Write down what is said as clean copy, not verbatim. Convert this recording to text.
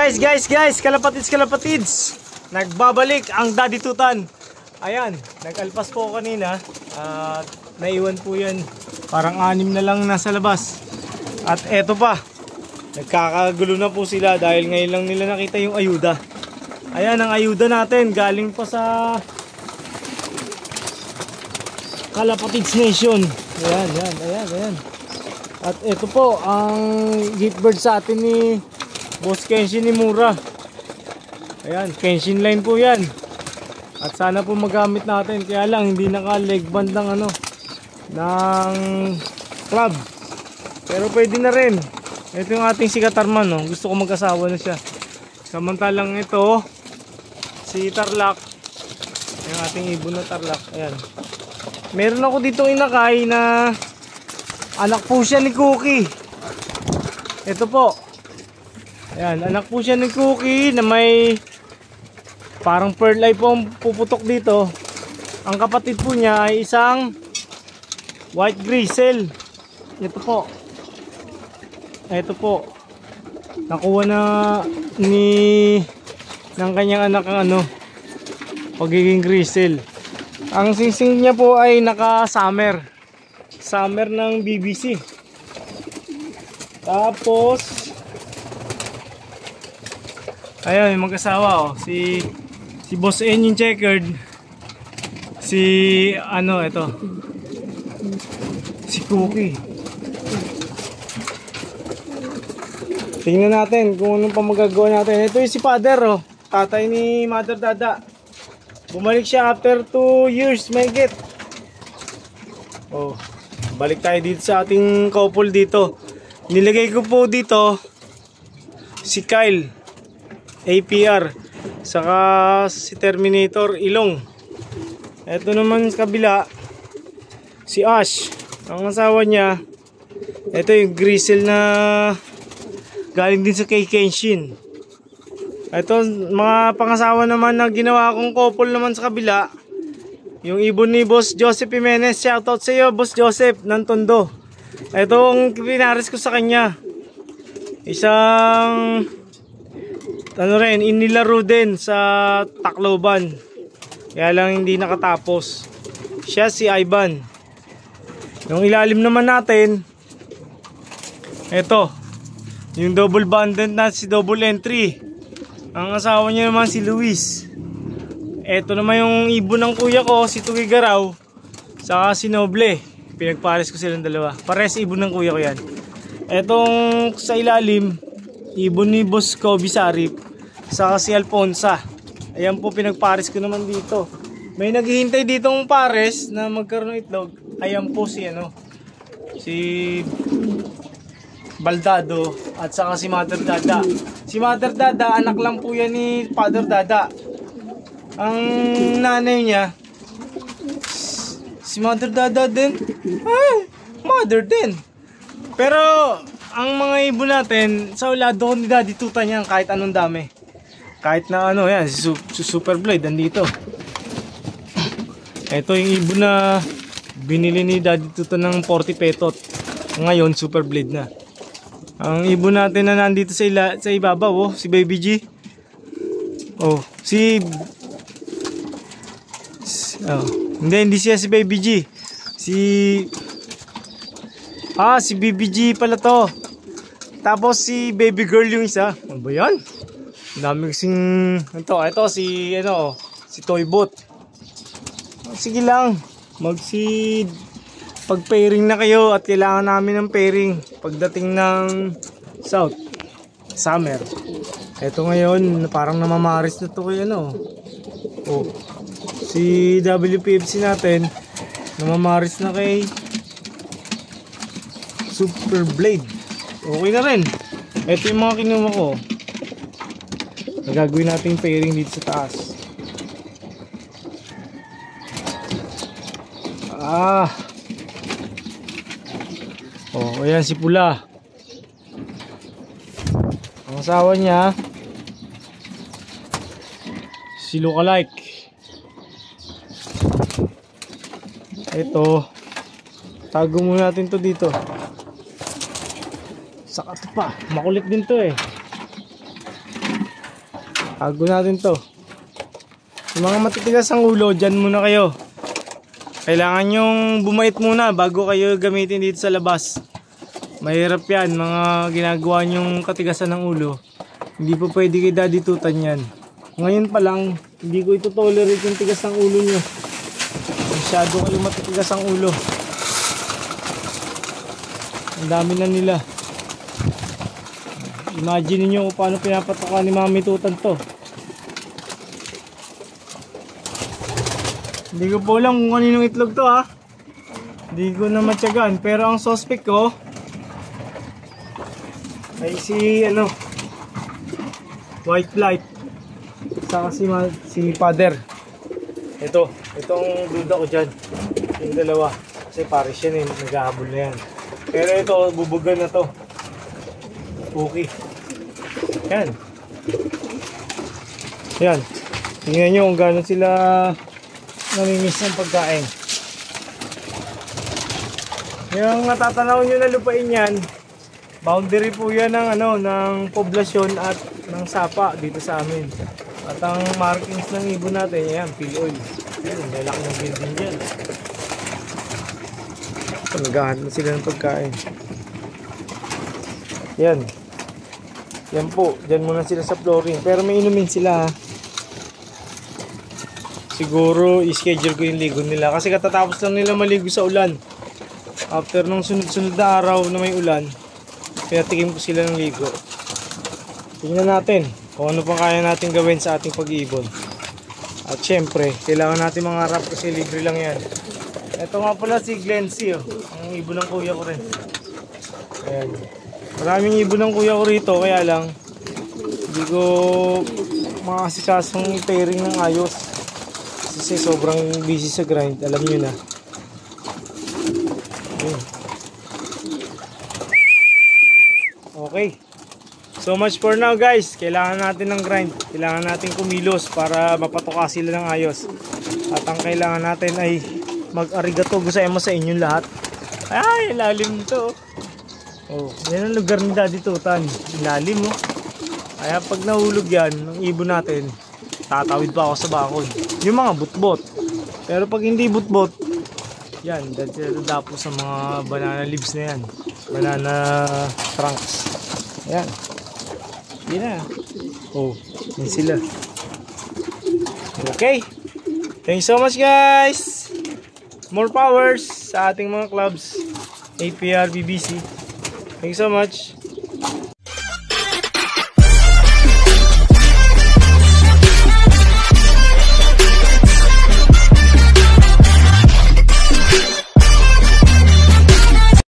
Guys, kalapatids, nagbabalik ang Daddy Tutan. Ayan, nag-alpas po ako kanina at naiwan po yan. Parang 6 na lang nasa labas. At eto pa, nagkakagulo na po sila dahil ngayon lang nila nakita yung ayuda. Ayan, ang ayuda natin galing pa sa Kalapatids Nation. Ayan. At eto po, ang gift bird sa atin ni Boss Kenshin ni Mura. Ayan, Kenshin line po yan. At sana po magamit natin. Kaya lang hindi naka-leg band ng ng club. Pero pwede na rin. Ito yung ating si Katarman, no? Gusto ko mag-asawa na siya. Samantalang ito, si Tarlac. Yung ating ibon na Tarlac. Ayan. Meron ako dito inakay na anak po siya ni Cookie. Ito po. Ayan, anak po siya ni Cookie na may parang pearl eye po ang puputok dito. Ang kapatid po niya ay isang white grizzle. Ito po. Ito po. Nakuha na ng kanyang anak ang pagiging grizzle. Ang singsing niya po ay naka-summer. Summer ng BBC. Tapos ayun, yung mag-asawa si Boss N yung checkered. Si ito. Si Cookie. Tingnan natin kung anong pa magagawa natin. Ito yung si Father, tatay ni Mother Dada. Bumalik siya after 2 years, may get. Balik tayo dito sa ating couple dito. Nilagay ko po dito si Kyle APR saka si Terminator Ilong. Ito naman sa kabila si Ash, ang asawa niya. Ito yung grizzle na galing din sa kay Kenshin. Ito mga pangasawa naman na ginawa kong couple naman sa kabila. Yung ibon ni Boss Joseph Jimenez. Shoutout sa iyo Boss Joseph ng Tondo. Ito ang pinaris ko sa kanya. Isang inilaro din sa Tacloban. Kaya lang hindi nakatapos. Siya si Ivan. Yung ilalim naman natin, ito, yung double banded na si double entry. Ang asawa niya naman si Luis. Ito naman yung ibon ng kuya ko, si Tugigaraw, saka si Noble. Pinagpares ko silang dalawa. Pares ibon ng kuya ko yan. Etong sa ilalim, ibon ni Boss Kobe Sarip, saka si Alfonsa. Ayan po, pinagpares ko naman dito. May naghihintay ditong pares na magkaroon ng itlog. Ayan po si Baldado at saka si Mother Dada. Si Mother Dada, anak lang po yan ni Father Dada. Ang nanay niya, si Mother Dada din. Ay, Mother din. Pero ang mga ibon natin, sa ulado ko ni Daddy Tutan yan kahit anong dami. Kahit na yan, si Super Blade andito. Ito yung ibon na binili ni Daddy Tutan ng 40 petot. Ngayon, Super Blade na. Ang ibon natin na nandito sa ibabaw, si Baby G. Hindi siya si Baby G. Si Baby G pala to. Tapos si Baby Girl yung isa. Ano ba yan? Dami kasing ito si Toybot. Sige lang, pag-pairing na kayo at kailangan namin ng pairing pagdating ng summer. Ito ngayon, parang namamaris na to kay si WPFC natin, namamaris na kay Super Blade. Okay na rin. Ito yung mga kinuha ko. Gagawin natin pairing dito sa taas. Ayan si Pula. Ang asawa niya si Lookalike. Ito, tago muna natin to dito. Saka ito pa, makulit din to Tago natin to. Yung mga matitigas ang ulo, dyan muna kayo. Kailangan yung bumait muna bago kayo gamitin dito sa labas. Mahirap yan, mga ginagawa nyong katigasan ng ulo. Hindi po pwede kayo daditutan yan. Ngayon pa lang, hindi ko ito tolerate yung tigas ng ulo nyo. Masyado kayo matitigas ang ulo. Ang dami na nila. Imagine niyo kung paano pinapatokan ni Mami Tutan to. Hindi ko po alam kung kaninong itlog to ha. Hindi ko na matyagan. Pero ang suspect ko ay si White Light. Saka si Father. Itong duda ko dyan. Yung dalawa. Kasi pares yan eh. Nag-ahabol na yan. Pero ito, bubugan na to. Okay. Yan. Yan. Tingnan nyo kung gano'n sila namimiss ng pagkain. Yung natatanaw nyo na lupain yan, boundary po yan ng poblasyon at ng sapa dito sa amin. At ang markings ng ibon natin, yan, peel oil. Yan, lalaki ng building dyan. Naghahanap sila ng pagkain. Yan. Yan po, dyan muna sila sa flooring. Pero may inumin sila ha. Siguro i-schedule ko yung ligo nila. Kasi katatapos lang nila maligo sa ulan. After nung sunod-sunod na araw na may ulan, kaya tikim ko sila ng ligo. Tingnan natin kung ano pang kaya natin gawin sa ating pag-iibon. At syempre, kailangan natin mangarap kasi libre lang yan. Ito nga pala si Glency, ang ibon ng kuya ko rin. Ayan. Maraming ibon ng kuya ko rito, kaya lang hindi ko makasikasong pairing ng ayos. Kasi sobrang busy sa grind, alam nyo na. Okay. So much for now guys. Kailangan natin ng grind. Kailangan natin kumilos para mapatuka sila ng ayos. At ang kailangan natin ay mag-arigato gozaimasu sa inyong lahat. Ay, lalim to. Oh, yan ang lugar ni Daddy Tutan. Lalim oh. Kaya pag nahulog yan, ng ibon natin, tatawid pa ako sa bakod. Yung mga butbot. Pero pag hindi butbot, yan, dahil sila dadapo sa mga banana leaves na yan. Banana trunks. Ayan. Yan na. Oh, yan sila. Okay. Thanks so much guys. More powers sa ating mga clubs. APR, BBC. Thanks so much.